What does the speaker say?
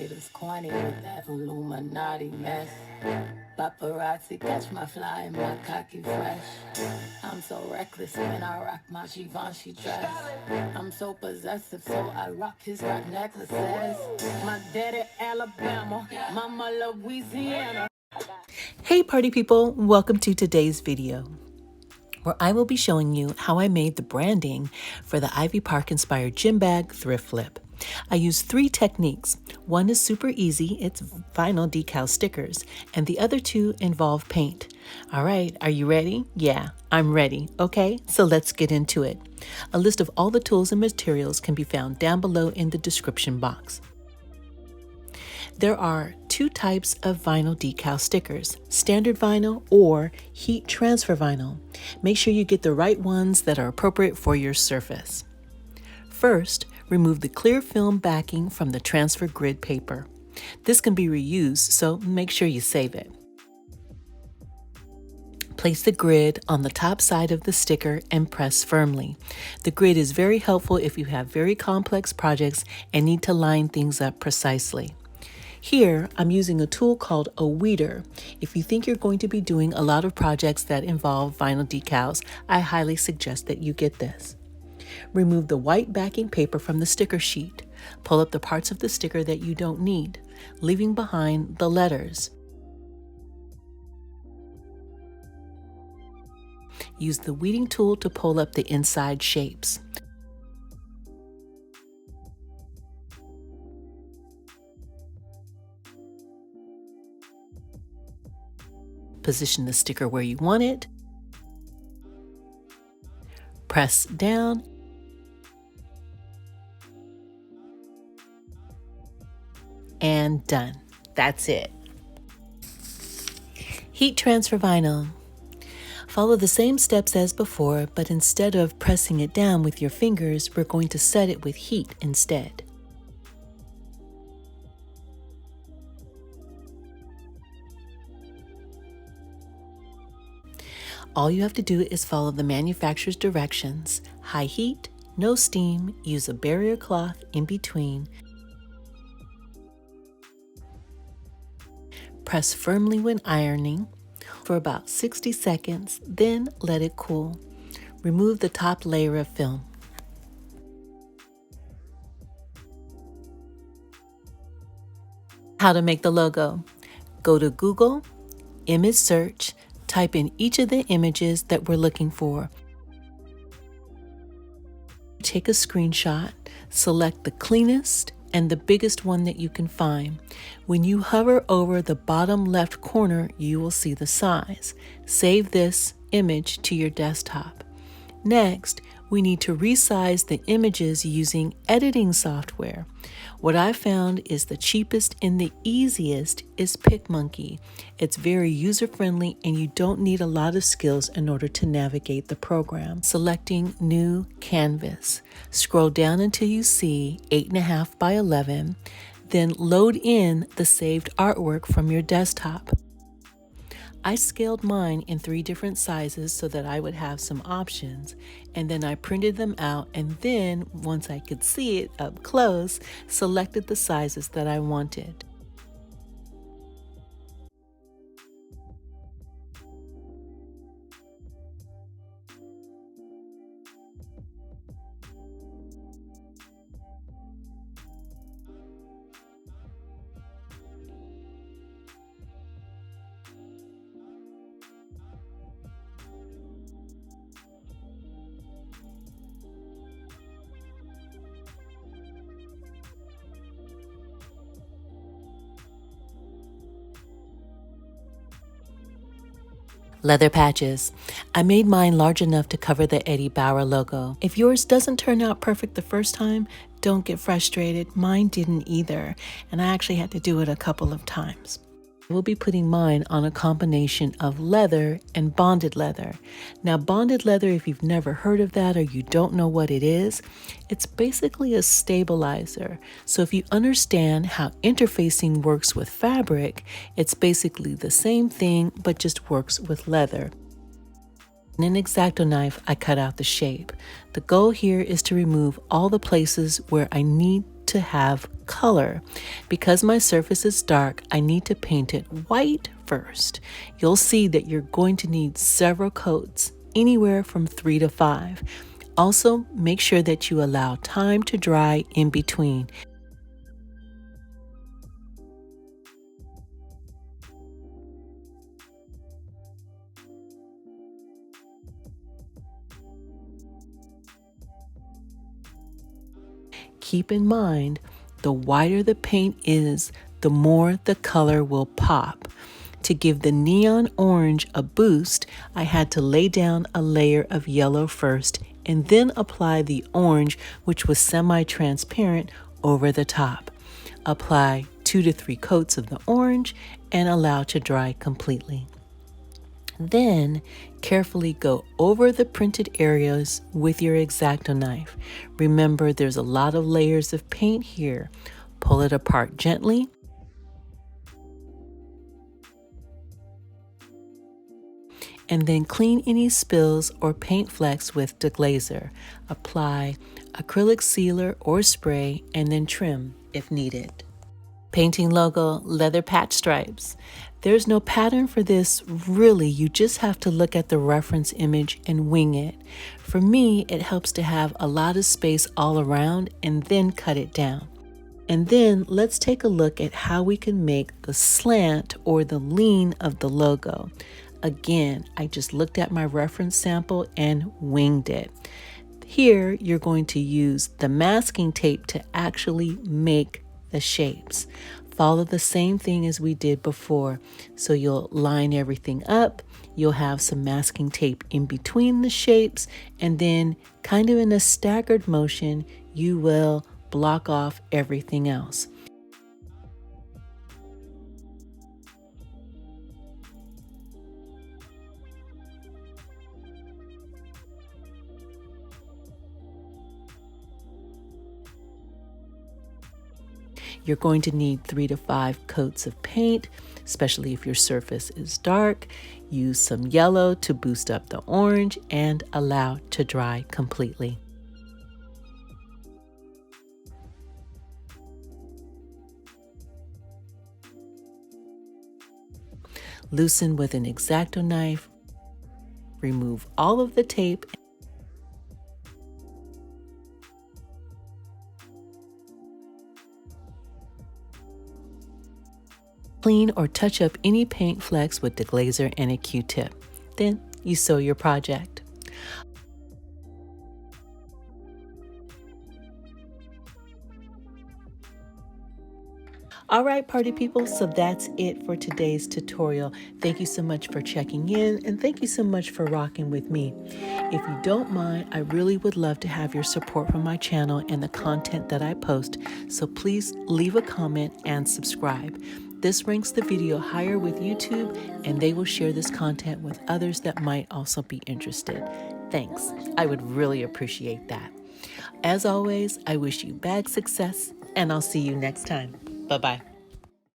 haters corny with that Illuminati mess. Paparazzi catch my fly and my cocky fresh. I'm so reckless when I rock my Givenchy dress. I'm so possessive, so I rock his rock necklaces. My daddy Alabama, mama Louisiana. Hey party people, welcome to today's video, where I will be showing you how I made the branding for the Ivy Park inspired gym bag thrift flip. I use 3 techniques. One is super easy, it's vinyl decal stickers, and the other 2 involve paint. All right, are you ready? Yeah, I'm ready. Okay, so let's get into it. A list of all the tools and materials can be found down below in the description box. There are 2 types of vinyl decal stickers, standard vinyl or heat transfer vinyl. Make sure you get the right ones that are appropriate for your surface. First, remove the clear film backing from the transfer grid paper. This can be reused, so make sure you save it. Place the grid on the top side of the sticker and press firmly. The grid is very helpful if you have very complex projects and need to line things up precisely. Here, I'm using a tool called a weeder. If you think you're going to be doing a lot of projects that involve vinyl decals, I highly suggest that you get this. Remove the white backing paper from the sticker sheet. Pull up the parts of the sticker that you don't need, leaving behind the letters. Use the weeding tool to pull up the inside shapes. Position the sticker where you want it. Press down. And done. That's it. Heat transfer vinyl. Follow the same steps as before, but instead of pressing it down with your fingers, we're going to set it with heat instead. All you have to do is follow the manufacturer's directions. High heat, no steam, use a barrier cloth in between. Press firmly when ironing for about 60 seconds, then let it cool. Remove the top layer of film. How to make the logo. Go to Google, image search, type in each of the images that we're looking for. Take a screenshot, select the cleanest and the biggest one that you can find. When you hover over the bottom left corner, you will see the size. Save this image to your desktop. Next, we need to resize the images using editing software. What I found is the cheapest and the easiest is PicMonkey. It's very user-friendly and you don't need a lot of skills in order to navigate the program. Selecting New Canvas. Scroll down until you see 8.5 by 11, then load in the saved artwork from your desktop. I scaled mine in 3 different sizes so that I would have some options, and then I printed them out, and then once I could see it up close, selected the sizes that I wanted. Leather patches. I made mine large enough to cover the Eddie Bauer logo. If yours doesn't turn out perfect the first time, don't get frustrated. Mine didn't either, and I actually had to do it a couple of times. We'll be putting mine on a combination of leather and bonded leather. Now, bonded leather, if you've never heard of that or you don't know what it is, it's basically a stabilizer. So if you understand how interfacing works with fabric, it's basically the same thing, but just works with leather. In an X-Acto knife, I cut out the shape. The goal here is to remove all the places where I need to have color. Because my surface is dark, I need to paint it white first. You'll see that you're going to need several coats, anywhere from 3 to 5. Also, make sure that you allow time to dry in between. Keep in mind, the whiter the paint is, the more the color will pop. To give the neon orange a boost, I had to lay down a layer of yellow first and then apply the orange, which was semi-transparent, over the top. Apply 2 to 3 coats of the orange and allow to dry completely. Then, carefully go over the printed areas with your X-Acto knife. Remember, there's a lot of layers of paint here. Pull it apart gently. And then clean any spills or paint flecks with DeGlazer. Apply acrylic sealer or spray and then trim if needed. Painting logo, leather patch stripes. There's no pattern for this, really. You just have to look at the reference image and wing it. For me, it helps to have a lot of space all around and then cut it down. And then let's take a look at how we can make the slant or the lean of the logo. Again, I just looked at my reference sample and winged it. Here, you're going to use the masking tape to actually make the shapes. Follow the same thing as we did before. So you'll line everything up, you'll have some masking tape in between the shapes, and then kind of in a staggered motion, you will block off everything else. You're going to need 3 to 5 coats of paint, especially if your surface is dark. Use some yellow to boost up the orange and allow to dry completely. Loosen with an X-Acto knife. Remove all of the tape. Clean or touch up any paint flecks with DeGlazer and a Q-tip. Then you sew your project. All right, party people, so that's it for today's tutorial. Thank you so much for checking in, and thank you so much for rocking with me. If you don't mind, I really would love to have your support from my channel and the content that I post, so please leave a comment and subscribe. This ranks the video higher with YouTube, and they will share this content with others that might also be interested. Thanks. I would really appreciate that. As always, I wish you bag success, and I'll see you next time. Bye-bye.